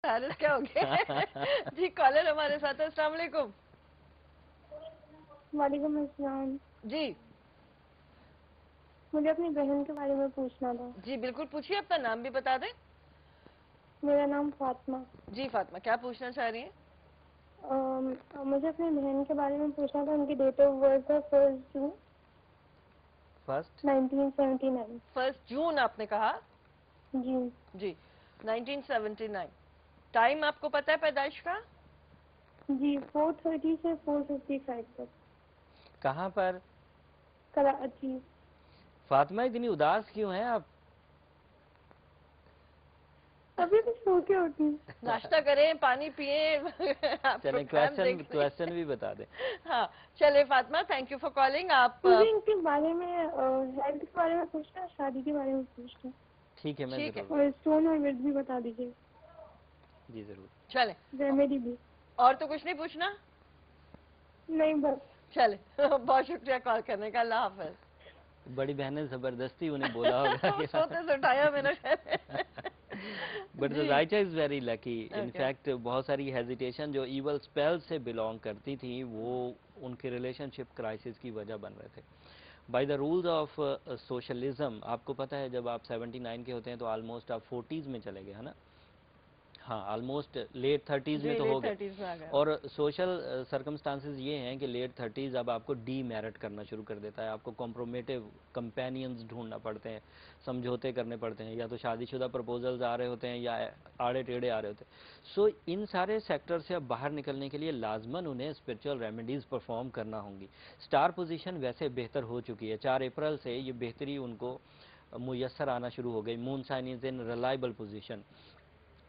हारिस क्या हो गया? जी कॉलर हमारे साथ है, अस्सलाम वालेकुम। वालेकुम अस्सलाम। जी मुझे अपनी बहन के बारे में पूछना था। जी बिल्कुल पूछिए, अपना नाम भी बता दें। मेरा नाम फातिमा। जी फातिमा, क्या पूछना चाह रही हैं? मुझे अपनी बहन के बारे में पूछना था। उनकी डेट ऑफ बर्थ है 1 जून फर्स्ट 1979। 1 जून आपने कहा? जी जी 1979। टाइम आपको पता है पैदाइश का? जी 4:30 से 4:55 तक। कहाँ पर? कराची। फातिमा इतनी उदास क्यों हैं आप? अभी भी सो के उठी। नाश्ता करें, पानी पिए। आप चलें प्रोग्राम देख लें। क्वेश्चन भी बता दें। हाँ चले Fatima, thank you for calling. आप मुझे इनके बारे में हेल्थ के बारे में पूछना, शादी के बारे में पूछना। ठीक है, मैं ठीक है। जरूर और स्टोन और विद भी बता दीजिए। जी जरूर। चले, रेमेडी भी। और तो कुछ नहीं पूछना? नहीं बस। चले बहुत शुक्रिया कॉल करने का, अल्लाह हाफिज। बड़ी बहन ने जबरदस्ती उन्हें बोला होगा कि सोते से उठाया मैंने। बट जी जायचा is very lucky. Okay in fact बहुत सारी हेजिटेशन जो इवल स्पेल से बिलोंग करती थी वो उनके रिलेशनशिप क्राइसिस की वजह बन रहे थे। By the rules of socialism, आपको पता है जब आप 79 के होते हैं तो ऑलमोस्ट आप 40s में चले गए, है ना? हाँ, ऑलमोस्ट लेट 30s में जी तो हो लेट गए। 30s में आ गए। और सोशल सर्कमस्टांसेस ये हैं कि लेट 30s अब आपको डी मैरिट करना शुरू कर देता है, आपको कॉम्प्रोमेटिव कंपेनियंस ढूंढना पड़ते हैं, समझौते करने पड़ते हैं, या तो शादीशुदा प्रपोजल्स आ रहे होते हैं या आड़े टेढ़े आ रहे होते हैं। सो इन सारे सेक्टर से अब बाहर निकलने के लिए लाजमन उन्हें स्पिरिचुअल रेमेडीज़ परफॉर्म करना होंगी। स्टार पोजीशन वैसे बेहतर हो चुकी है, 4 अप्रैल से ये बेहतरी उनको मुयसर आना शुरू हो गई। Moon sign is in reliable position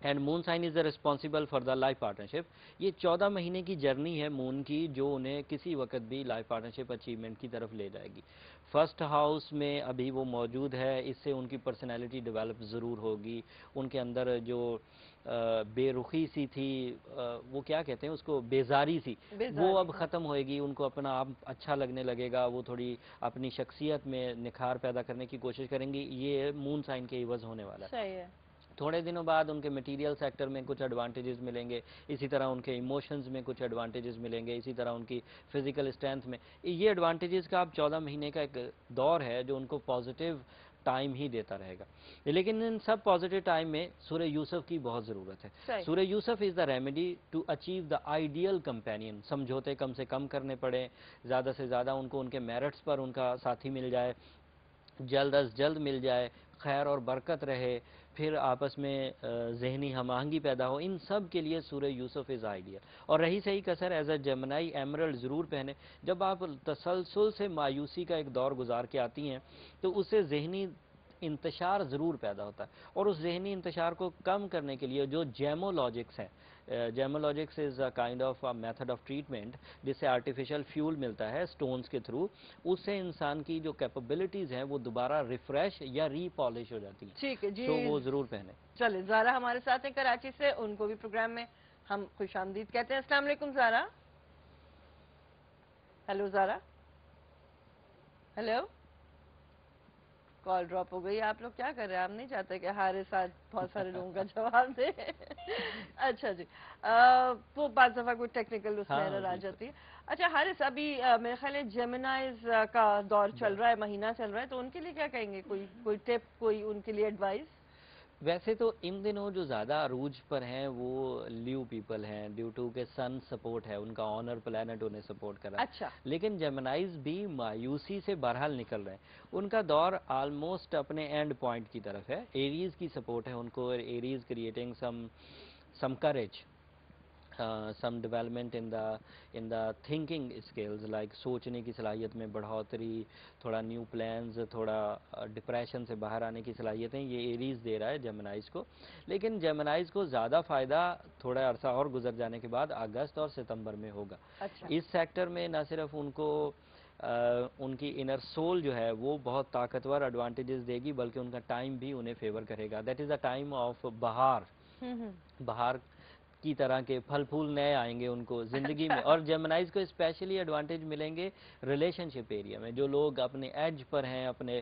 and moon sign is responsible for the life partnership. ये 14 महीने की जर्नी है मून की, जो उन्हें किसी वक्त भी लाइफ पार्टनरशिप अचीवमेंट की तरफ ले जाएगी। फर्स्ट हाउस में अभी वो मौजूद है, इससे उनकी पर्सनैलिटी डेवलप ज़रूर होगी। उनके अंदर जो बेरुखी सी थी, वो क्या कहते हैं उसको, बेजारी सी, वो बेजारी, अब ख़त्म होएगी। उनको अपना आप अच्छा लगने लगेगा, वो थोड़ी अपनी शख्सियत में निखार पैदा करने की कोशिश करेंगी। ये मून साइन के इवज़ होने वाला है। सही है। थोड़े दिनों बाद उनके मटेरियल सेक्टर में कुछ एडवांटेजेस मिलेंगे, इसी तरह उनके इमोशंस में कुछ एडवांटेजेस मिलेंगे, इसी तरह उनकी फिजिकल स्ट्रेंथ में। ये एडवांटेजेस का अब 14 महीने का एक दौर है जो उनको पॉजिटिव टाइम ही देता रहेगा। लेकिन इन सब पॉजिटिव टाइम में सूरह यूसुफ की बहुत ज़रूरत है। सही। Surah Yusuf is the remedy to achieve the ideal companion. समझौते कम से कम करने पड़े, ज़्यादा से ज़्यादा उनको उनके मेरिट्स पर उनका साथी मिल जाए, जल्द अज जल्द मिल जाए, खैर और बरकत रहे, फिर आपस में ज़हनी हम आहंगी पैदा हो। इन सब के लिए सूरह यूसुफ इज़ आइडियल। और रही सही कसर, एज अ जमनाई एमरल्ड ज़रूर पहने। जब आप तसलसल से मायूसी का एक दौर गुजार के आती हैं तो उससे ज़हनी इंतशार ज़रूर पैदा होता है, और उस ज़हनी इंतशार को कम करने के लिए जो जेमोलॉजिक्स हैं, gemologics is a kind of a method of treatment जिससे आर्टिफिशियल फ्यूल मिलता है स्टोन्स के थ्रू। उससे इंसान की जो कैपेबिलिटीज़ हैं वो दोबारा रिफ्रेश या रीपॉलिश हो जाती हैं। ठीक है जी। सो वो ज़रूर पहने। चले, ज़ारा हमारे साथ है कराची से, उनको भी प्रोग्राम में हम खुशामदीद कहते हैं। अस्सलाम वालेकुम Zara. Hello Zara, hello. Call drop हो गई। आप लोग क्या कर रहे हैं? आप नहीं चाहते कि हमारे साथ बहुत सारे लोगों का जवाब दे? अच्छा जी, वो बात दफा कोई टेक्निकल उसमें हाँ एरर आ बिल्कुल। जाती है। अच्छा हारिस, अभी मेरे ख्याल है जेमिनाइज का दौर चल रहा है, महीना चल रहा है, तो उनके लिए क्या कहेंगे? कोई कोई टिप, कोई उनके लिए एडवाइस? वैसे तो इन दिनों जो ज़्यादा अरूज पर हैं वो ल्यू पीपल हैं, ड्यू टू के सन सपोर्ट है, उनका ऑनर प्लैनेट उन्हें सपोर्ट कर रहा है। अच्छा लेकिन जेमिनाइज भी मायूसी से बहरहाल निकल रहे हैं। उनका दौर आलमोस्ट अपने एंड पॉइंट की तरफ है। एरीज की सपोर्ट है उनको, Aries creating some courage, some development in the thinking skills, like सोचने की सलाहियत में बढ़ोतरी, थोड़ा न्यू प्लान्स, थोड़ा डिप्रेशन से बाहर आने की सलाहियतें ये एरीज दे रहा है जेमिनाइज को। लेकिन जेमिनाइज को ज़्यादा फ़ायदा थोड़ा अरसा और गुजर जाने के बाद अगस्त और सितंबर में होगा। अच्छा इस सेक्टर में न सिर्फ उनको उनकी इनर सोल जो है वो बहुत ताकतवर एडवांटेजेस देगी, बल्कि उनका टाइम भी उन्हें फेवर करेगा। That is the time of बहार। हम्म। बहार की तरह के फल फूल नए आएंगे उनको जिंदगी में। और जेमिनाइज को स्पेशली एडवांटेज मिलेंगे रिलेशनशिप एरिया में। जो लोग अपने एज पर हैं, अपने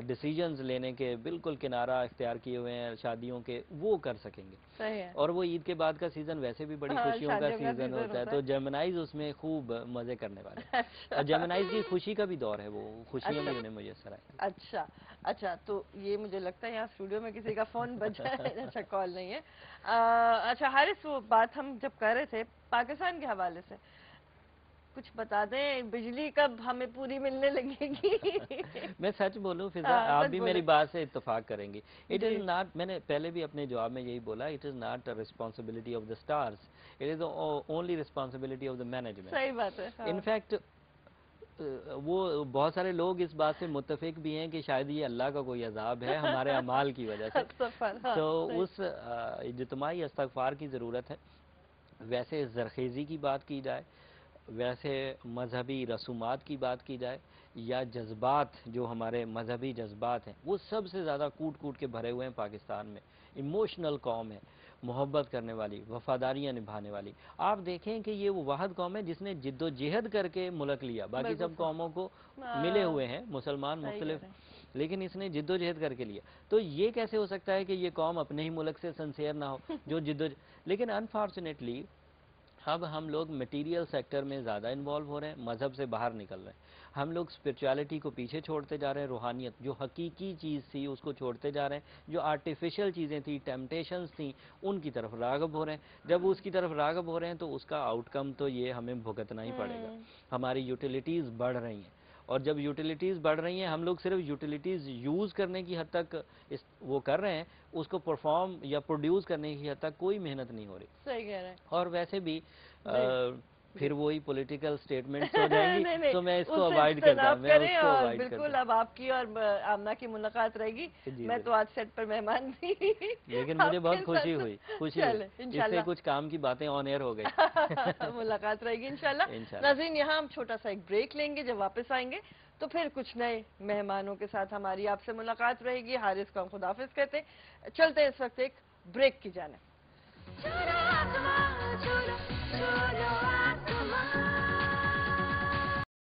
डिसीजंस लेने के बिल्कुल किनारा इख्तियार किए हुए हैं शादियों के, वो कर सकेंगे। सही है। और वो ईद के बाद का सीजन वैसे भी बड़ी हाँ, खुशियों का शादियों का सीजन सीजन होता है, होता तो है। जेमिनाइज उसमें खूब मजे करने वाले हैं। अच्छा। और जेमिनाइज की खुशी का भी दौर है, वो खुशियां भी उन्हें मुयस्सर आएंगी। अच्छा अच्छा, तो ये मुझे लगता है यहाँ स्टूडियो में किसी का फोन बजा है। अच्छा, कॉल नहीं है। अच्छा हारिस, वो बात हम जब कर रहे थे पाकिस्तान के हवाले से, कुछ बता दें, बिजली कब हमें पूरी मिलने लगेगी? मैं सच बोलूं फिजा, हाँ, आप सच भी बोले। मेरी बात से इत्तेफाक करेंगी। It ji. इज नॉट, मैंने पहले भी अपने जवाब में यही बोला, it is not responsibility of the stars, it is only responsibility of the management. सही बात है। हाँ। इनफैक्ट वो बहुत सारे लोग इस बात से मुत्तफिक भी हैं कि शायद ये अल्लाह का कोई अजाब है हमारे अमाल की वजह से। सफर, हाँ, तो सही। उस इज्तिमाई इस्तगफार की ज़रूरत है। वैसे ज़रखेज़ी की बात की जाए, वैसे मजहबी रसूमात की बात की जाए, या जज्बात, जो हमारे मजहबी जज्बात हैं वो सबसे ज़्यादा कूट कूट के भरे हुए हैं पाकिस्तान में। इमोशनल कौम है, मोहब्बत करने वाली, वफादारियाँ निभाने वाली। आप देखें कि ये वो वाहद कौम है जिसने जिद्दोजहद करके मुल्क लिया। बाकी बिल्कुल सब सही। कौमों को मिले हाँ, हुए हैं मुसलमान सही कह मुख्तलिफ, रहे हैं। लेकिन इसने जिद्दोजहद करके लिया। तो ये कैसे हो सकता है कि ये कौम अपने ही मुल्क से सिंसियर ना हो जो जिद्दो। लेकिन अनफॉर्चुनेटली अब हम लोग मटेरियल सेक्टर में ज़्यादा इन्वॉल्व हो रहे हैं, मज़हब से बाहर निकल रहे हैं। हम लोग स्पिरिचुअलिटी को पीछे छोड़ते जा रहे हैं, रूहानियत जो हकीकी चीज़ थी उसको छोड़ते जा रहे हैं। जो आर्टिफिशियल चीज़ें थी, टेम्पटेशंस थी, उनकी तरफ राग़ब हो रहे हैं। जब उसकी तरफ राग़ब हो रहे हैं तो उसका आउटकम तो ये हमें भुगतना ही पड़ेगा। हमारी यूटिलिटीज़ बढ़ रही हैं, और जब यूटिलिटीज़ बढ़ रही हैं, हम लोग सिर्फ यूटिलिटीज़ यूज़ करने की हद तक वो कर रहे हैं, उसको परफॉर्म या प्रोड्यूस करने की हद तक कोई मेहनत नहीं हो रही। सही कह रहे हैं। और वैसे भी जी। फिर वही पॉलिटिकल स्टेटमेंट्स हो जाएंगी, नहीं नहीं, तो मैं इसको उससे अवॉइड करता इज्तनाब हूं, मैं करें, उसको और अवॉइड बिल्कुल करता अब आपकी और आमना की मुलाकात रहेगी। जी मैं तो बिल्कुल। आज सेट पर मेहमान थी। लेकिन मुझे बहुत आपके खुशी साथ। हुई, खुशी हुई। चले इससे इंशाल्लाह। कुछ काम की बातें ऑन एयर हो गई। मुलाकात रहेगी इंशाल्लाह। इंशाल्लाह। नाज़रीन, यहाँ हम छोटा सा एक ब्रेक लेंगे, जब वापस आएंगे तो फिर कुछ नए मेहमानों के साथ हमारी आपसे मुलाकात रहेगी। हारिस को हम खुदाफिज कहते हैं। चलते हैं इस वक्त एक ब्रेक की जानिब।